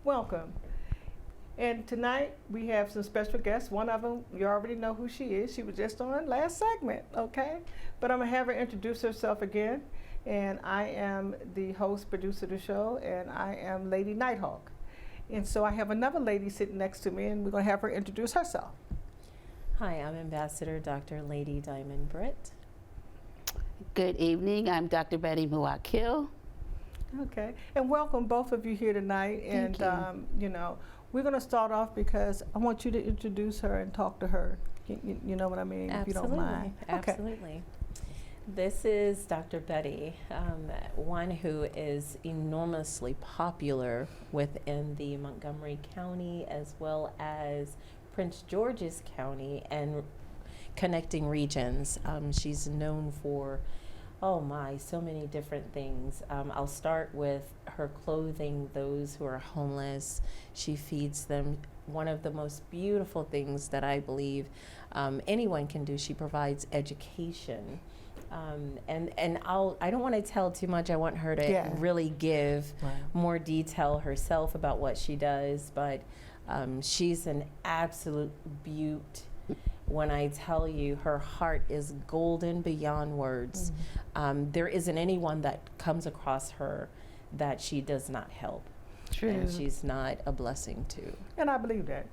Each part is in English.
welcome. And tonight we have some special guests. One of them, you already know who she is. She was just on last segment, okay? But I'm gonna have her introduce herself again. And I am the host, producer of the show, and I am Lady NightHawk. And so I have another lady sitting next to me, and we're gonna have her introduce herself. Hi, I'm Ambassador Dr. Lady Dymond Britt. Good evening, I'm Dr. Bettye Muwwakkil. Okay, and welcome both of you here tonight. Thank And you know, we're going to start off because I want you to introduce her and talk to her. You know what I mean? Absolutely. If you don't mind. Absolutely. This is Dr. Bettye, one who is enormously popular within the Montgomery County as well as Prince George's County and connecting regions. She's known for, oh my, so many different things. I'll start with her clothing those who are homeless. She feeds them. One of the most beautiful things that I believe anyone can do, she provides education. And I don't want to tell too much. I want her to really give more detail herself about what she does, but she's an absolute beaut. When I tell you her heart is golden beyond words, there isn't anyone that comes across her that she does not help. True. And she's not a blessing to. And I believe that.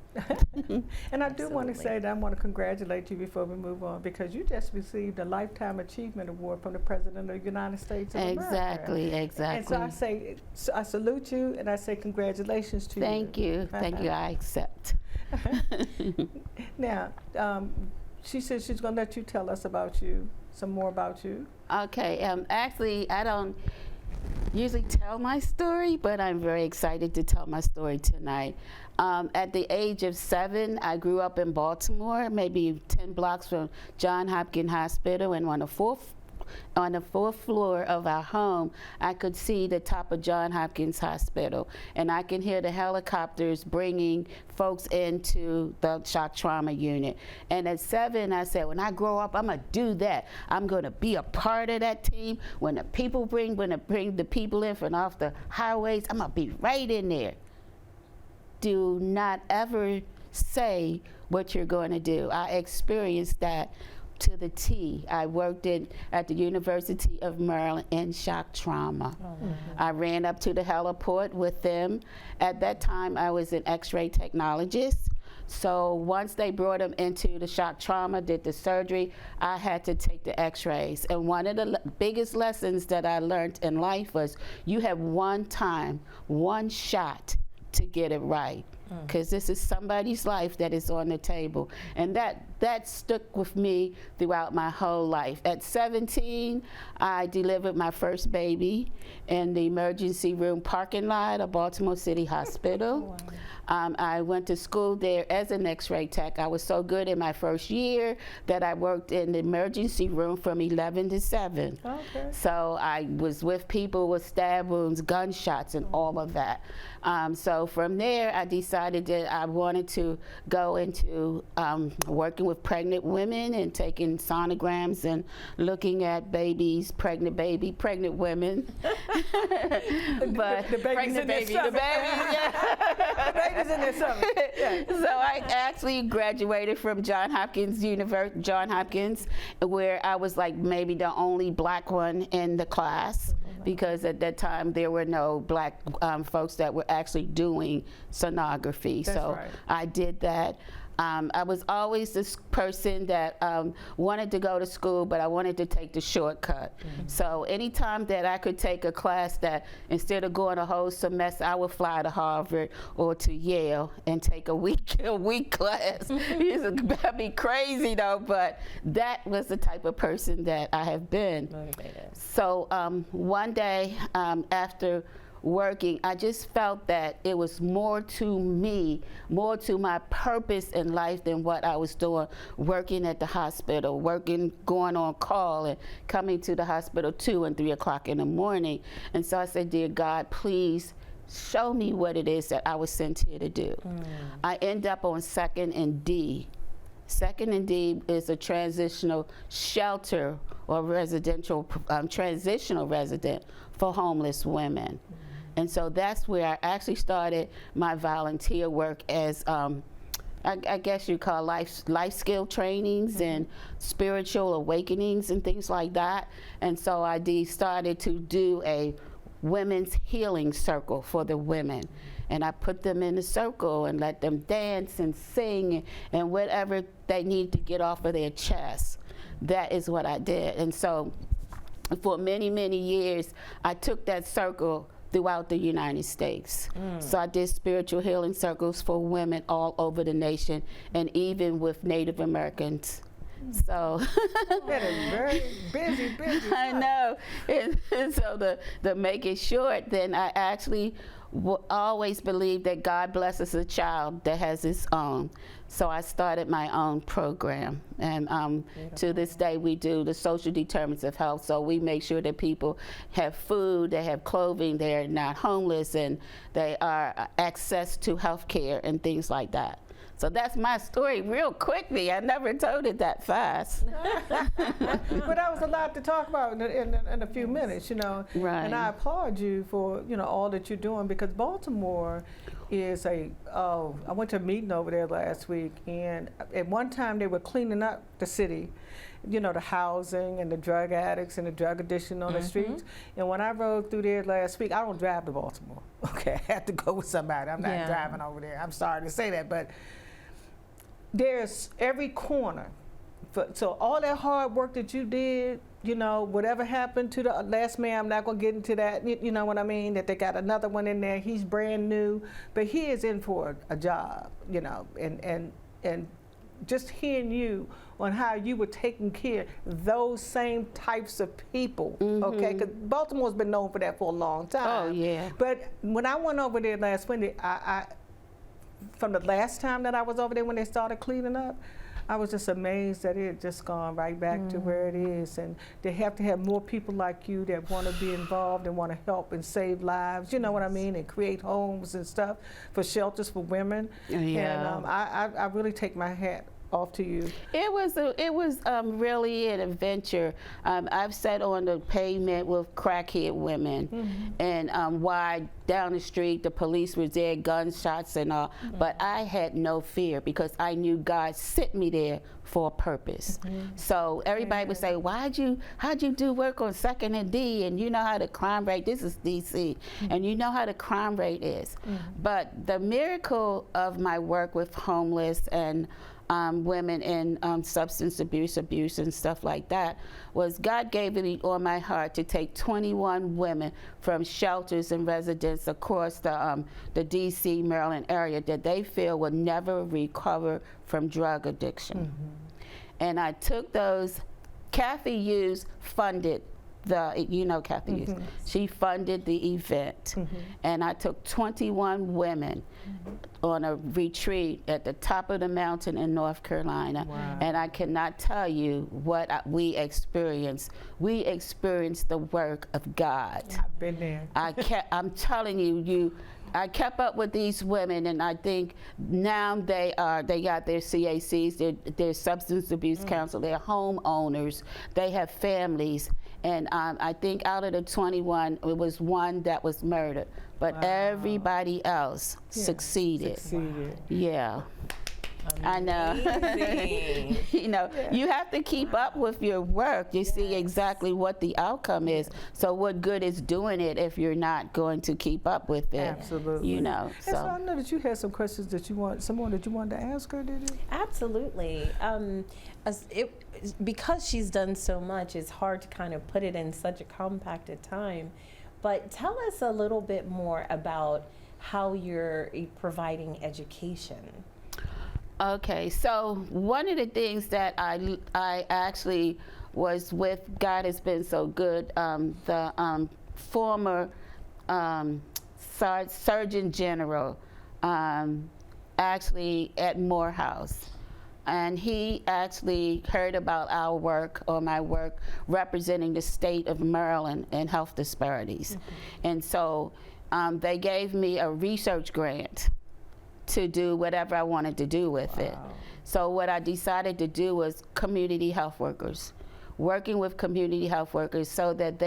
And I do want to say that I want to congratulate you before we move on, because you just received a Lifetime Achievement Award from the President of the United States of America. Exactly. And so I say, I salute you and I say congratulations to you. Thank you, I accept. Now, she said she's going to let you tell us about you, some more about you. Okay, actually, I don't usually tell my story, but I'm very excited to tell my story tonight. At the age of 7, I grew up in Baltimore, maybe 10 blocks from Johns Hopkins Hospital, and on the fourth floor of our home, I could see the top of Johns Hopkins Hospital, and I can hear the helicopters bringing folks into the shock trauma unit. And at 7, I said, when I grow up, I'm gonna do that. I'm gonna be a part of that team. When the people bring the people in from off the highways, I'm gonna be right in there. Do not ever say what you're going to do. I experienced that to the T. I worked at the University of Maryland in shock trauma. I ran up to the heliport with them. At that time, I was an X-ray technologist. So once they brought him into the shock trauma, did the surgery, I had to take the X-rays. And one of the biggest lessons that I learned in life was you have one time, one shot to get it right, because this is somebody's life that is on the table. And that stuck with me throughout my whole life. At 17, I delivered my first baby in the emergency room parking lot of Baltimore City Hospital. I went to school there as an X-ray tech. I was so good in my first year that I worked in the emergency room from 11 to 7. Okay. So I was with people with stab wounds, gunshots, and all of that. So from there, I decided that I wanted to go into working with pregnant women and taking sonograms and looking at babies, pregnant women. But the baby's in there somewhere. The baby's in there somewhere. Yeah. So I actually graduated from Johns Hopkins, where I was like maybe the only black one in the class, because at that time there were no black folks that were actually doing sonography. That's so right. I did that. I was always this person that wanted to go to school, but I wanted to take the shortcut. So anytime that I could take a class that instead of going a whole semester, I would fly to Harvard or to Yale and take a week class. That'd be crazy though, but that was the type of person that I have been. Motivated. So one day after working, I just felt that it was more to me, more to my purpose in life than what I was doing working at the hospital, going on call and coming to the hospital 2 and 3 o'clock in the morning. And so I said, dear God, please show me what it is that I was sent here to do. I end up on 2nd and D. 2nd and D is a transitional shelter or residential transitional resident for homeless women. And so that's where I actually started my volunteer work as, I guess you call life skill trainings and spiritual awakenings and things like that. And so I started to do a women's healing circle for the women. And I put them in a circle and let them dance and sing and whatever they need to get off of their chest. That is what I did. And so for many, many years, I took that circle throughout the United States. So I did spiritual healing circles for women all over the nation, and even with Native Americans. So That is very busy. I know. And so to make it short, then I actually always believed that God blesses a child that has his own. So I started my own program. And to this day, we do the social determinants of health. So we make sure that people have food, they have clothing, they're not homeless, and they are access to health care and things like that. So that's my story real quickly. I never told it that fast. But that was a lot to talk about in a few minutes, you know. Right. And I applaud you for, you know, all that you're doing, because Baltimore is I went to a meeting over there last week, and at one time they were cleaning up the city, you know, the housing and the drug addicts and the drug addiction on the streets. And when I rode through there last week, I don't drive to Baltimore. Okay, I had to go with somebody. I'm not driving over there. I'm sorry to say that, but there's every corner. So all that hard work that you did, you know, whatever happened to the last man, I'm not going to get into that, you know what I mean, that they got another one in there, he's brand new, but he is in for a job, you know, and just hearing you on how you were taking care of those same types of people, okay, because Baltimore's been known for that for a long time. Oh, yeah. But when I went over there last winter, I from the last time that I was over there when they started cleaning up, I was just amazed that it had just gone right back to where it is. And they have to have more people like you that want to be involved and want to help and save lives, you know what I mean, and create homes and stuff for shelters for women. Yeah. And I really take my hat off to you. It was really an adventure. I've sat on the pavement with crackhead women, and why down the street the police was there, gunshots and all, but I had no fear because I knew God sent me there for a purpose. So everybody would say, how'd you do work on 2nd and D, and you know how the crime rate, this is DC, and you know how the crime rate is. But the miracle of my work with homeless and women in substance abuse and stuff like that was God gave it on my heart to take 21 women from shelters and residents across the DC, Maryland area that they feel will never recover from drug addiction. And I took those. Kathy Hughes funded you know Kathy Hughes. She funded the event. And I took 21 women on a retreat at the top of the mountain in North Carolina. Wow. And I cannot tell you what we experienced. We experienced the work of God. I've been there. I'm telling you, I kept up with these women, and I think now they got their CACs, their substance abuse counsel, they're homeowners, they have families, and I think out of the 21, it was one that was murdered, but everybody else succeeded. Yeah. I know. You know, you have to keep up with your work. You see exactly what the outcome is. So what good is doing it if you're not going to keep up with it? Absolutely. You know. And so I know that you had some questions that you wanted to ask her, did you? Absolutely. Because she's done so much, it's hard to kind of put it in such a compacted time. But tell us a little bit more about how you're providing education. Okay, so one of the things that I actually was with, God has been so good, the former Surgeon General actually at Morehouse. And he actually heard about our work, or my work, representing the state of Maryland in health disparities. And so they gave me a research grant to do whatever I wanted to do with it. So what I decided to do was community health workers. working with community health workers so that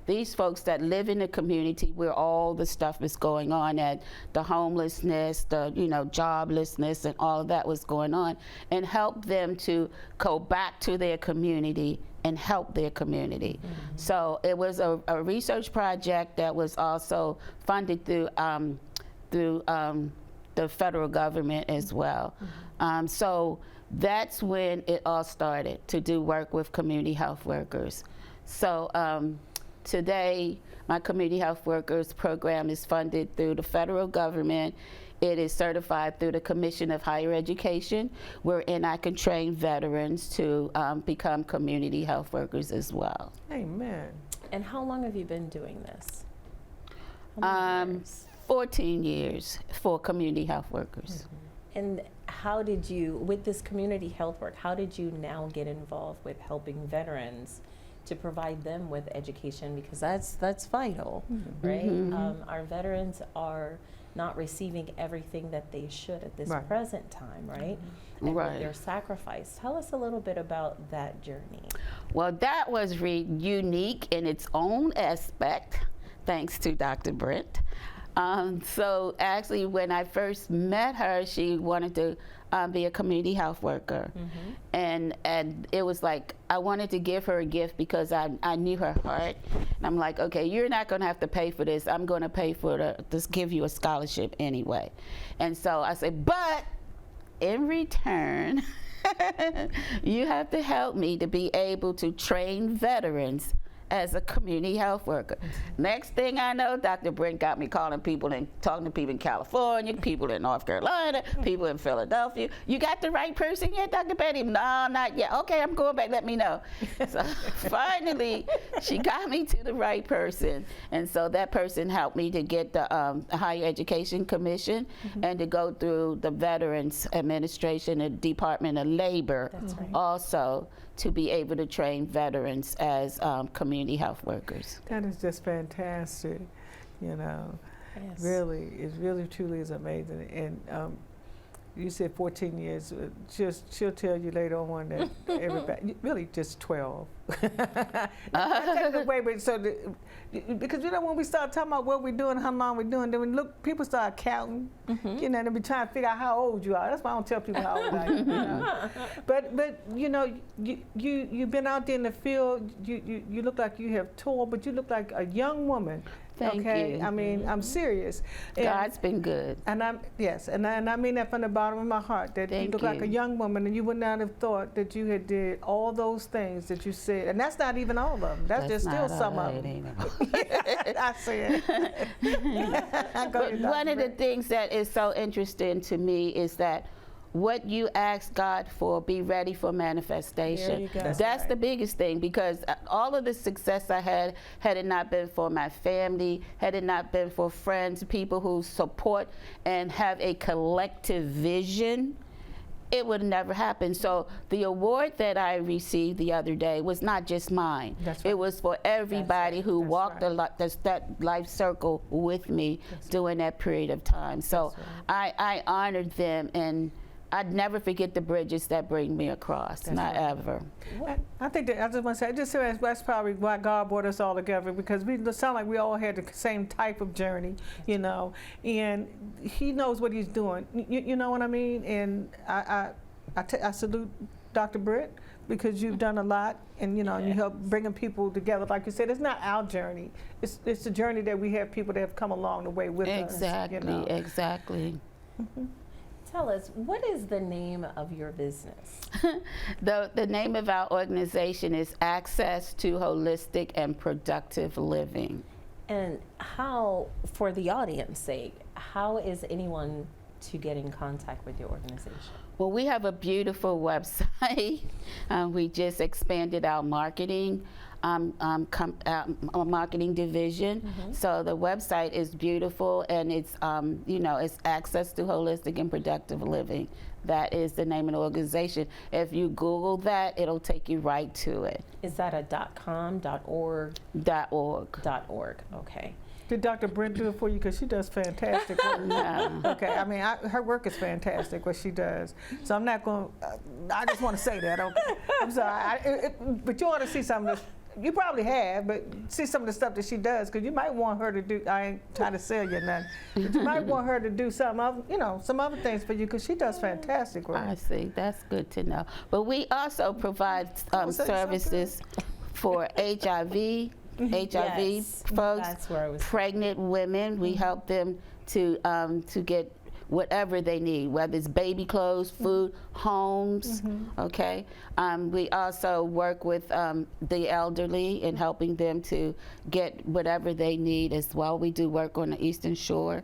these folks that live in the community where all the stuff is going on, at the homelessness, the joblessness, and all of that was going on, and help them to go back to their community and help their community. So it was a research project that was also funded through the federal government as well. So that's when it all started, to do work with community health workers. So today, my community health workers program is funded through the federal government. It is certified through the Commission of Higher Education, wherein I can train veterans to become community health workers as well. Amen. And how long have you been doing this? 14 years for community health workers. And how did you, with this community health work, how did you now get involved with helping veterans to provide them with education? Because that's vital, right? Our veterans are not receiving everything that they should at this present time, right? And with their sacrifice. Tell us a little bit about that journey. Well, that was unique in its own aspect, thanks to Dr. Britt. So actually, when I first met her, she wanted to be a community health worker. And it was like, I wanted to give her a gift because I knew her heart. And I'm like, okay, you're not going to have to pay for this. I'm going to pay for just give you a scholarship anyway. And so I said, but in return, you have to help me to be able to train veterans as a community health worker. Next thing I know, Dr. Brent got me calling people and talking to people in California, people in North Carolina, people in Philadelphia. You got the right person yet, Dr. Bettye? No, not yet. Okay, I'm going back, let me know. So finally, she got me to the right person. And so that person helped me to get the Higher Education Commission and to go through the Veterans Administration and Department of Labor also, to be able to train veterans as community health workers. That is just fantastic, Really, it really truly is amazing. And you said 14 years, she'll tell you later on that everybody, really just 12. Wait, so because when we start talking about what we're doing, how long we're doing, then people start counting, and be trying to figure out how old you are. That's why I don't tell people how old I am. But you've been out there in the field. You look like you have toured, but you look like a young woman. Thank you. I mean, I'm serious. God's been good. And I mean that from the bottom of my heart, that you look like a young woman, and you would not have thought that you had did all those things that you said. And that's not even all of them. That's just still some of them. I said. But one of the things that is so interesting to me is that what you ask God for, be ready for manifestation. That's the biggest thing, because all of the success I had it not been for my family, had it not been for friends, people who support and have a collective vision, it would never happen. So the award that I received the other day was not just mine. It was for everybody who walked that life circle with me during that period of time. So I honored them, and I'd never forget the bridges that bring me across, not ever. I think that, I just want to say, that's probably why God brought us all together, because we sound like we all had the same type of journey, and He knows what He's doing. You know what I mean? And I salute Dr. Britt, because you've done a lot, and you help bringing people together. Like you said, it's not our journey. It's the journey that we have people that have come along the way with us. Exactly. Tell us, what is the name of your business? The name of our organization is Access to Holistic and Productive Living. And how, for the audience's sake, how is anyone to get in contact with your organization? Well, we have a beautiful website. We just expanded our marketing marketing division. So the website is beautiful, and it's it's Access to Holistic and Productive Living. That is the name of the organization. If you Google that, it'll take you right to it. Is that a .com, .org? .org. .org. Okay. Did Dr. Britt do it for you? Because she does fantastic work. No. Okay, I mean, her work is fantastic, what she does. So I'm not going to, I just want to say that, okay? I'm sorry, but you ought to see some of this. You probably have, but see some of the stuff that she does, because you might want her to do, I ain't trying to sell you nothing, but you might want her to do some other things for you, because she does fantastic work. I see. That's good to know. But we also provide services for HIV Yes, folks, that's where I was. pregnant women. We help them to get whatever they need, whether it's baby clothes, food, homes, okay? We also work with the elderly in helping them to get whatever they need as well. We do work on the Eastern Shore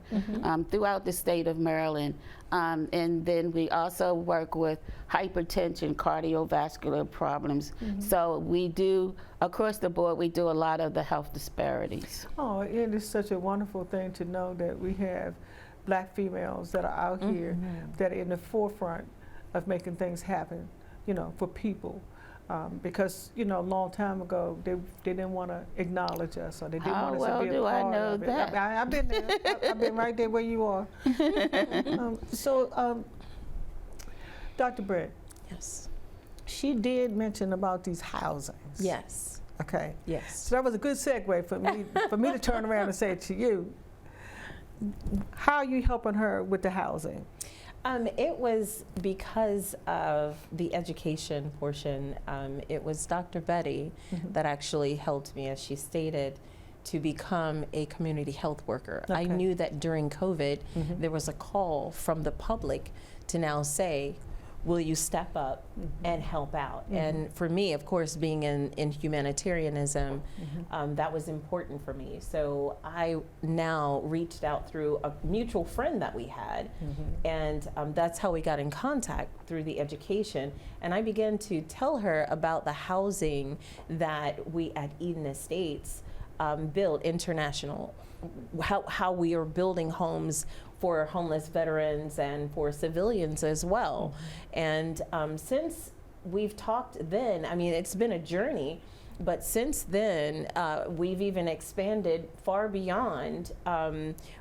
throughout the state of Maryland. And then we also work with hypertension, cardiovascular problems. So we do, across the board, we do a lot of the health disparities. Oh, it is such a wonderful thing to know that we have Black females that are out here that are in the forefront of making things happen, for people. Because, a long time ago, they didn't want to acknowledge us, or they didn't want us to be a part I know of it. that? I've been there. I've been right there where you are. Dr. Britt, Yes. she did mention about these housings. Yes. Okay. Yes. So that was a good segue for me to turn around and say it to you. How are you helping her with the housing? It was because of the education portion. It was Dr. Bettye that actually helped me, as she stated, to become a community health worker. I Okay. knew that during COVID, there was a call from the public to now say, will you step up and help out? And for me, of course, being in humanitarianism, that was important for me. So I now reached out through a mutual friend that we had, and that's how we got in contact, through the education. And I began to tell her about the housing that we at Eden Estates built, international, how we are building homes for homeless veterans and for civilians as well. And since we've talked then, I mean, it's been a journey, but since then, we've even expanded far beyond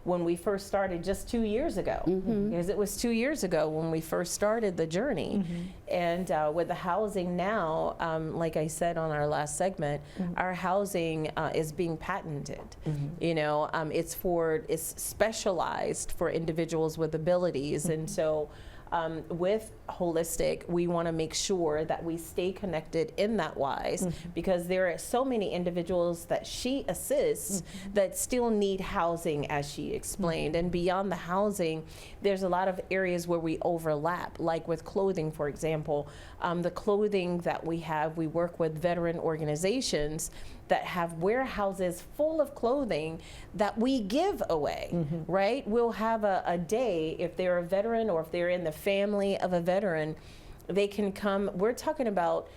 when we first started just 2 years ago. Because it was 2 years ago when we first started the journey. And with the housing now, like I said on our last segment, our housing is being patented. It's specialized for individuals with abilities. And so with Holistic, we want to make sure that we stay connected in that wise, because there are so many individuals that she assists that still need housing, as she explained. And beyond the housing, there's a lot of areas where we overlap, like with clothing, for example. The clothing that we have, we work with veteran organizations that have warehouses full of clothing that we give away, right? We'll have a day, if they're a veteran or if they're in the family of a veteran, they can come. We're talking about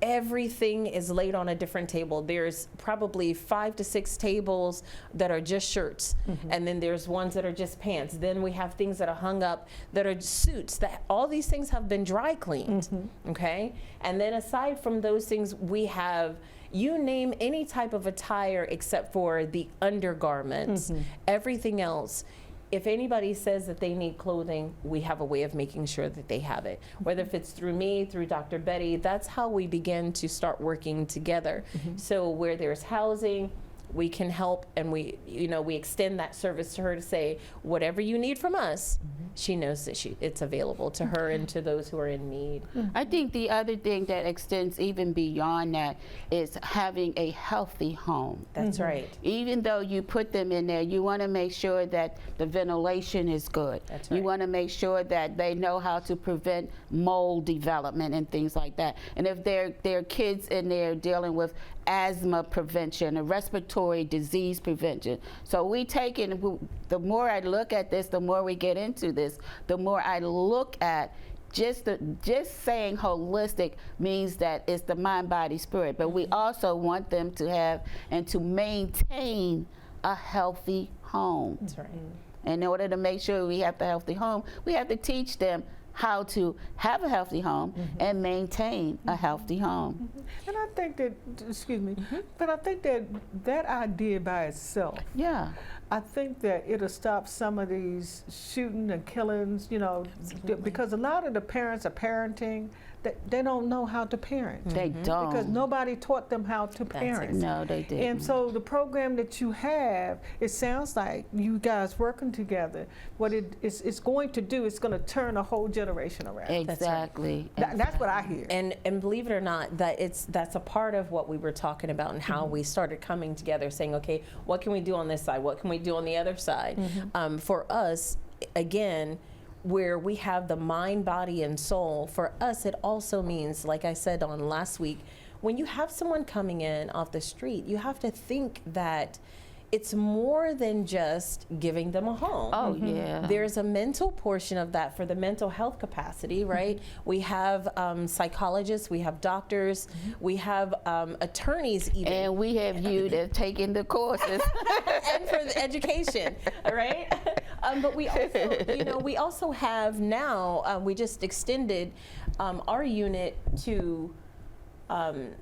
everything is laid on a different table. There's probably 5 to 6 tables that are just shirts, and then there's ones that are just pants. Then we have things that are hung up that are suits. That all these things have been dry cleaned, okay? And then aside from those things, we have, you name any type of attire except for the undergarments. Everything else, if anybody says that they need clothing, we have a way of making sure that they have it. Whether if it's through me, through Dr. Bettye, that's how we begin to start working together. So where there's housing, we can help, and we extend that service to her to say, whatever you need from us, she knows that it's available to her and to those who are in need. I think the other thing that extends even beyond that is having a healthy home. That's right. Even though you put them in there, you want to make sure that the ventilation is good. That's right. You want to make sure that they know how to prevent mold development and things like that. And if there are kids in there dealing with asthma prevention and respiratory disease prevention. So we take in, the more I look at this, the more we get into this, the more I look at just saying holistic means that it's the mind, body, spirit, but we also want them to have and to maintain a healthy home. That's right. In order to make sure we have a healthy home, we have to teach them how to have a healthy home and maintain a healthy home. And I think that, excuse me, but I think that that idea by itself, Yeah. I think that it'll stop some of these shooting and killings, you know, because a lot of the parents are parenting, they don't know how to parent. They don't. Because nobody taught them how to parent. No, they didn't. And so the program that you have, it sounds like you guys working together. What it's going to do, it's going to turn a whole generation around. Exactly. That's what I hear. And believe it or not, that's a part of what we were talking about and how we started coming together, saying, okay, what can we do on this side? What can we do on the other side? For us, again, where we have the mind, body, and soul, for us, it also means, like I said on last week, when you have someone coming in off the street, you have to think that it's more than just giving them a home. Oh, yeah. There's a mental portion of that for the mental health capacity, right? We have psychologists, we have doctors, we have attorneys even. And we have you that taken the courses. And for the education, right? But we also, you know, we also have now, we just extended our unit to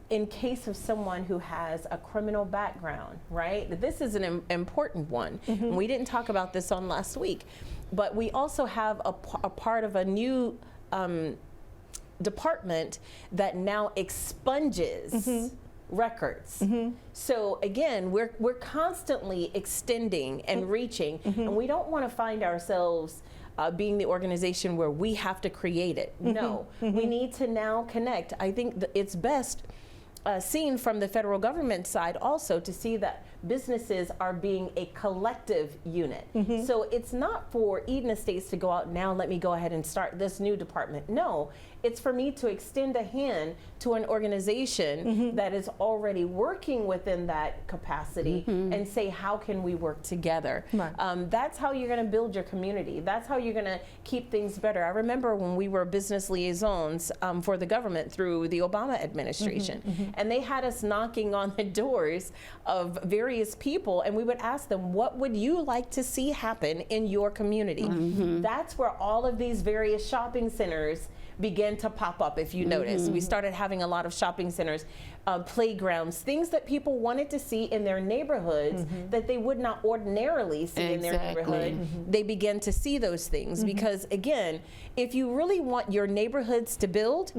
in case of someone who has a criminal background, right? This is an important one. We didn't talk about this on last week, but we also have a part of a new department that now expunges records. So again, we're constantly extending and reaching, and we don't want to find ourselves being the organization where we have to create it. No, we need to now connect. I think it's best seen from the federal government side also to see that businesses are being a collective unit. So it's not for Eden Estates to go out now, let me go ahead and start this new department. No, it's for me to extend a hand to an organization that is already working within that capacity and say, how can we work together? Right. That's how you're going to build your community. That's how you're going to keep things better. I remember when we were business liaisons for the government through the Obama administration, and they had us knocking on the doors of various people, and we would ask them, what would you like to see happen in your community? That's where all of these various shopping centers began to pop up. If you notice, we started having a lot of shopping centers, playgrounds, things that people wanted to see in their neighborhoods that they would not ordinarily see in their neighborhood. They began to see those things because, again, if you really want your neighborhoods to build,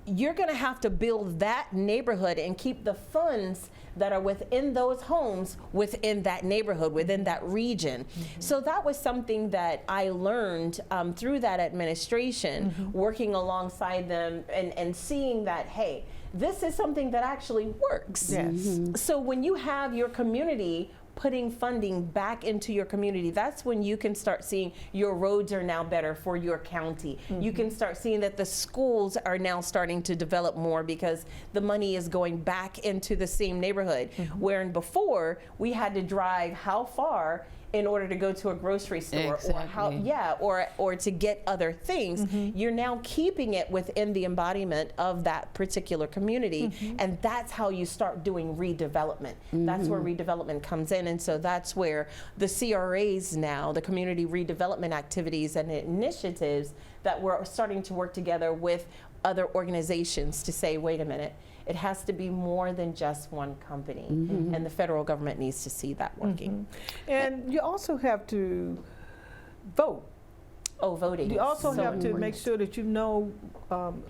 you're going to have to build that neighborhood and keep the funds that are within those homes within that neighborhood, within that region. So that was something that I learned through that administration, working alongside them and seeing that, hey, this is something that actually works. Yes. So when you have your community putting funding back into your community, that's when you can start seeing your roads are now better for your county. You can start seeing that the schools are now starting to develop more because the money is going back into the same neighborhood. Wherein before, we had to drive how far in order to go to a grocery store or to get other things. You're now keeping it within the embodiment of that particular community, and that's how you start doing redevelopment. That's where redevelopment comes in, and so that's where the CRAs now, the community redevelopment activities and initiatives that we're starting to work together with other organizations to say, wait a minute, it has to be more than just one company, and the federal government needs to see that working. And you also have to vote. Oh, voting. You also is so have to important. make sure that you know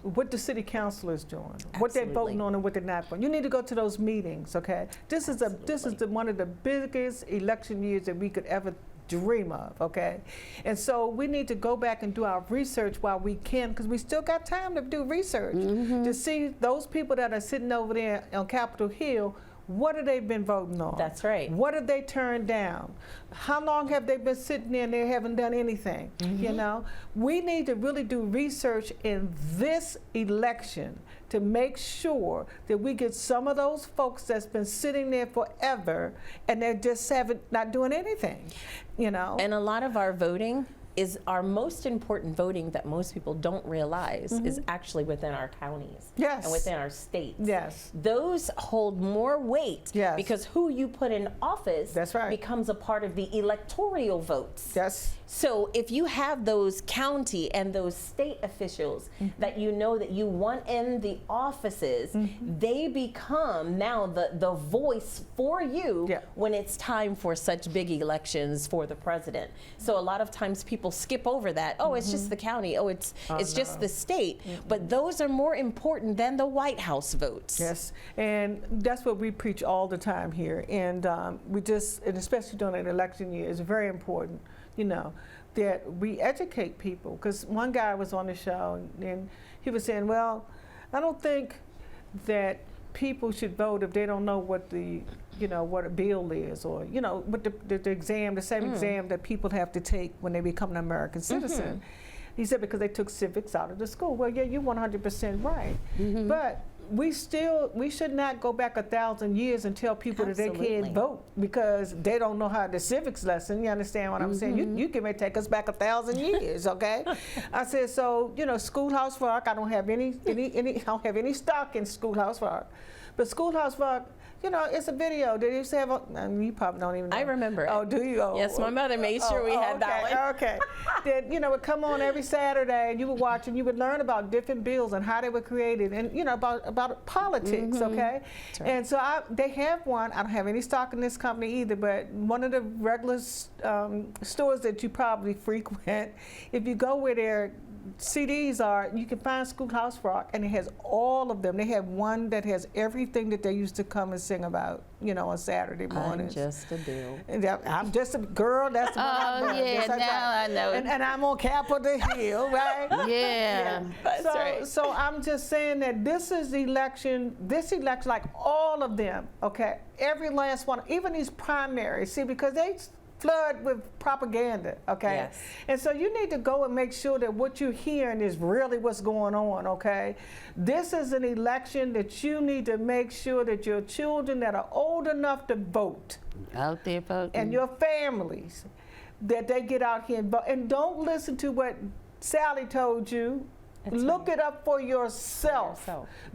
what the city council is doing, what they're voting on and what they're not voting. You need to go to those meetings, okay? This is one of the biggest election years that we could ever dream of, okay? And so we need to go back and do our research while we can, because we still got time to do research to see those people that are sitting over there on Capitol Hill, what have they been voting on? That's right. What have they turned down? How long have they been sitting there and they haven't done anything? You know, we need to really do research in this election to make sure that we get some of those folks that's been sitting there forever and they're just not doing anything, you know? And a lot of our voting is our most important voting that most people don't realize is actually within our counties Yes. and within our states. Yes. Those hold more weight Yes. because who you put in office That's right. becomes a part of the electoral votes. Yes. So if you have those county and those state officials that you know that you want in the offices, they become now the voice for you Yeah. when it's time for such big elections for the president. So a lot of times people skip over that. Oh, it's just the county. Oh, it's just the state. But those are more important than the White House votes. Yes, and that's what we preach all the time here. And and especially during an election year, it's very important, that we educate people. Because one guy was on the show and he was saying, well, I don't think that people should vote if they don't know what what a bill is, or what the exam, the same exam that people have to take when they become an American citizen. He said because they took civics out of the school. Well, yeah, you're 100% right, but we should not go back 1,000 years and tell people that they can't vote because they don't know how the civics lesson. You understand what I'm saying? You can take us back 1,000 years, okay? I said, so Schoolhouse Rock. I don't have any I don't have any stock in Schoolhouse Rock, but Schoolhouse Rock. It's a video. Did you say? You probably don't even know. I remember. Oh, do you? Oh, Yes, my mother made sure we had that one. Okay. Then it would come on every Saturday, and you would watch, and you would learn about different bills and how they were created, and about politics. Okay. Right. And so they have one. I don't have any stock in this company either, but one of the regular stores that you probably frequent, if you go where their CDs are, you can find Schoolhouse Rock, and it has all of them. They have one that has everything that they used to come and sing about, on Saturday mornings. I'm just a bill. I'm just a girl. That's what I'm Oh, doing. yeah, Yes, that's now right. I know it. And I'm on Capitol Hill, right? Yeah. That's right. So I'm just saying that this election, like all of them, okay, every last one, even these primaries, see, because they flood with propaganda, okay? Yes. And so you need to go and make sure that what you're hearing is really what's going on, okay? This is an election that you need to make sure that your children that are old enough to vote Out there voting. and your families, that they get out here and vote. And don't listen to what Sally told you. That's Look it up for yourself.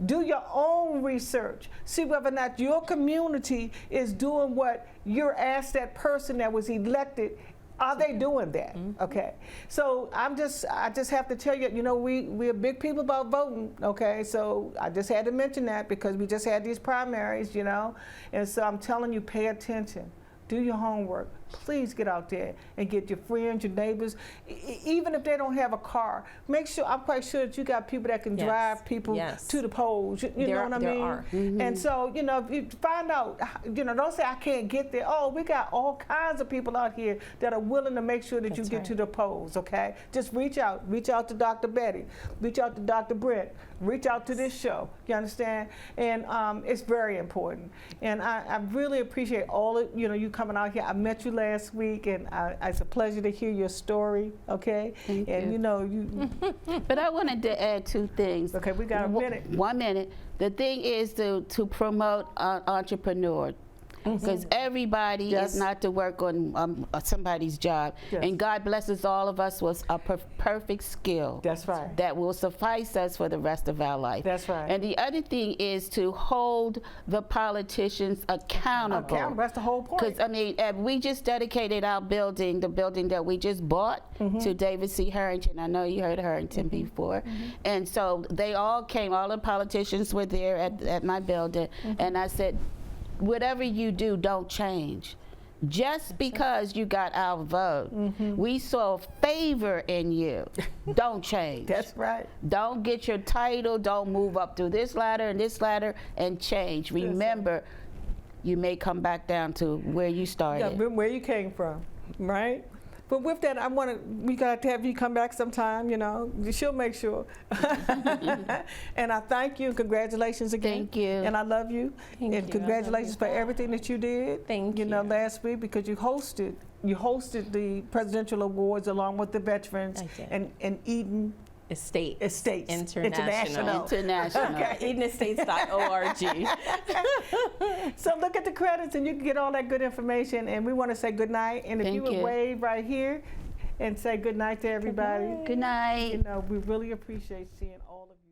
Do your own research. See whether or not your community is doing what you're asked that person that was elected. Are they doing that? Okay. So I just have to tell you, we're big people about voting, okay? So I just had to mention that because we just had these primaries, And so I'm telling you, pay attention. Do your homework. Please get out there and get your friends, your neighbors, even if they don't have a car. Make sure, I'm quite sure that you got people that can drive people to the polls. You know what I mean? There are. And so, if you find out, don't say I can't get there. Oh, we got all kinds of people out here that are willing to make sure that you get to the polls, okay? Just reach out. Reach out to Dr. Bettye. Reach out to Dr. Britt. Reach out to this show. You understand? And it's very important. And I really appreciate all of, you coming out here. I met you last week, and it's a pleasure to hear your story, okay? Thank and you. But I wanted to add two things. Okay, we got a minute. 1 minute. The thing is to promote entrepreneur. Because everybody is not to work on somebody's job. Yes. And God blesses all of us with a perfect skill. That's right. That will suffice us for the rest of our life. That's right. And the other thing is to hold the politicians accountable. That's the whole point. Because, we just dedicated our building, the building that we just bought, to David C. Harrington. I know you heard of Harrington before. And so they all came, all the politicians were there at my building. And I said, whatever you do, don't change. Just because you got our vote, we saw favor in you. Don't change. That's right. Don't get your title. Don't move up through this ladder and this ladder and change. Remember, you may come back down to where you started. Yeah, where you came from, right? But with that, we got to have you come back sometime, She'll make sure. And I thank you and congratulations again. Thank you. And I love you. Thank and you. Congratulations for everything that you did. Thank you. Last week because you hosted the presidential awards along with the veterans I did. and Eden Estates. International. Okay. EdenEstates.org. So look at the credits and you can get all that good information. And we want to say good night. And if Thank you would you. wave right here. and say good night to everybody. Good night. You know, we really appreciate seeing all of you.